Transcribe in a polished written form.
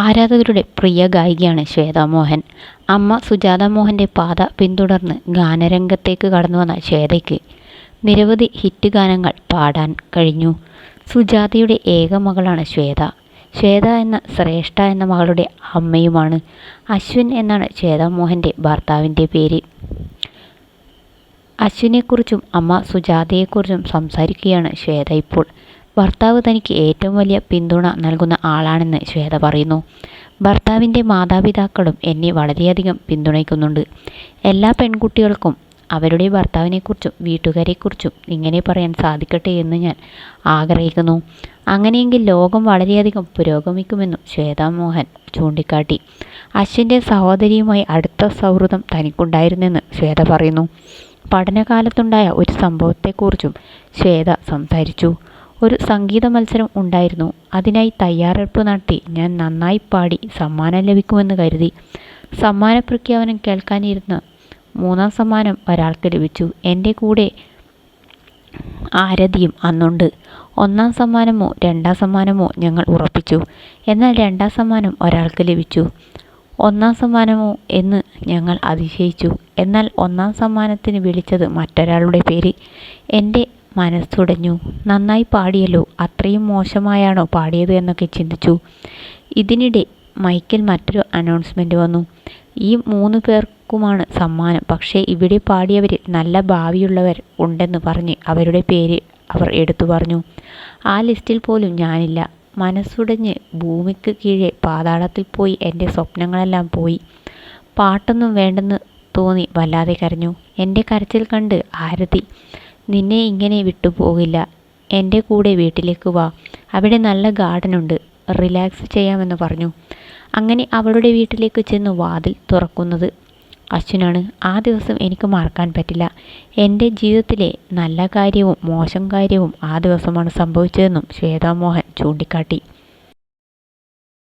ആരാധകരുടെ പ്രിയ ഗായികയാണ് ശ്വേതാ മോഹൻ. അമ്മ സുജാത മോഹൻ്റെ പാത പിന്തുടർന്ന് ഗാനരംഗത്തേക്ക് കടന്നുവന്ന ശ്വേതയ്ക്ക് നിരവധി ഹിറ്റ് ഗാനങ്ങൾ പാടാൻ കഴിഞ്ഞു. സുജാതയുടെ ഏക മകളാണ് ശ്വേത. ശ്വേത എന്ന ശ്രേഷ്ഠ എന്ന മകളുടെ അമ്മയുമാണ്. അശ്വിൻ എന്നാണ് ശ്വേതാ മോഹൻ്റെ ഭർത്താവിൻ്റെ പേര്. അശ്വിനെക്കുറിച്ചും അമ്മ സുജാതയെക്കുറിച്ചും സംസാരിക്കുകയാണ് ശ്വേത ഇപ്പോൾ. ഭർത്താവ് തനിക്ക് ഏറ്റവും വലിയ പിന്തുണ നൽകുന്ന ആളാണെന്ന് ശ്വേത പറയുന്നു. ഭർത്താവിൻ്റെ മാതാപിതാക്കളും എന്നെ വളരെയധികം പിന്തുണയ്ക്കുന്നുണ്ട്. എല്ലാ പെൺകുട്ടികൾക്കും അവരുടെ ഭർത്താവിനെക്കുറിച്ചും വീട്ടുകാരെക്കുറിച്ചും ഇങ്ങനെ പറയാൻ സാധിക്കട്ടെ എന്ന് ഞാൻ ആഗ്രഹിക്കുന്നു. അങ്ങനെയെങ്കിൽ ലോകം വളരെയധികം പുരോഗമിക്കുമെന്നും ശ്വേതാ മോഹൻ ചൂണ്ടിക്കാട്ടി. അശ്വിൻ്റെ സഹോദരിയുമായി അടുത്ത സൗഹൃദം തനിക്കുണ്ടായിരുന്നെന്ന് ശ്വേത പറയുന്നു. പഠനകാലത്തുണ്ടായ ഒരു സംഭവത്തെക്കുറിച്ചും ശ്വേത സംസാരിച്ചു. ഒരു സംഗീത മത്സരം ഉണ്ടായിരുന്നു. അതിനായി തയ്യാറെടുപ്പ് നടത്തി ഞാൻ നന്നായി പാടി സമ്മാനം ലഭിക്കുമെന്ന് കരുതി. സമ്മാന പ്രഖ്യാപനം കേൾക്കാനിരുന്ന 3ാം സമ്മാനം ഒരാൾക്ക് ലഭിച്ചു. എൻ്റെ കൂടെ ആരതിയും അന്നുണ്ട്. 1ാം സമ്മാനമോ 2ാം സമ്മാനമോ ഞങ്ങൾ ഉറപ്പിച്ചു. എന്നാൽ 2ാം സമ്മാനം ഒരാൾക്ക് ലഭിച്ചു. 1ാം സമ്മാനമോ എന്ന് ഞങ്ങൾ അതിശയിച്ചു. എന്നാൽ 1ാം സമ്മാനത്തിന് വിളിച്ചത് മറ്റൊരാളുടെ പേര്. എൻ്റെ മനസ്സുടഞ്ഞു. നന്നായി പാടിയല്ലോ, അത്രയും മോശമായാണോ പാടിയത് എന്നൊക്കെ ചിന്തിച്ചു. ഇതിനിടെ മൈക്കിൽ മറ്റൊരു അനൗൺസ്മെൻറ്റ് വന്നു. ഈ 3 പേർക്കുമാണ് സമ്മാനം. പക്ഷേ ഇവിടെ പാടിയവരിൽ നല്ല ഭാവിയുള്ളവർ ഉണ്ടെന്ന് പറഞ്ഞ് അവരുടെ പേര് അവർ എടുത്തു പറഞ്ഞു. ആ ലിസ്റ്റിൽ പോലും ഞാനില്ല. മനസ്സുടഞ്ഞ് ഭൂമിക്ക് കീഴെ പാതാളത്തിൽ പോയി എൻ്റെ സ്വപ്നങ്ങളെല്ലാം പോയി. പാട്ടൊന്നും വേണ്ടെന്ന് തോന്നി വല്ലാതെ കരഞ്ഞു. എൻ്റെ കരച്ചിൽ കണ്ട് ആരതി നിന്നെ ഇങ്ങനെ വിട്ടുപോകില്ല, എൻ്റെ കൂടെ വീട്ടിലേക്ക് വാ, അവിടെ നല്ല ഗാർഡനുണ്ട്, റിലാക്സ് ചെയ്യാമെന്ന് പറഞ്ഞു. അങ്ങനെ അവളുടെ വീട്ടിലേക്ക് ചെന്ന് വാതിൽ തുറക്കുന്നത് അശ്വിനാണ്. ആ ദിവസം എനിക്ക് മറക്കാൻ പറ്റില്ല. എൻ്റെ ജീവിതത്തിലെ നല്ല കാര്യവും മോശം കാര്യവും ആ ദിവസമാണ് സംഭവിച്ചതെന്നും ശ്വേതാ മോഹൻ ചൂണ്ടിക്കാട്ടി.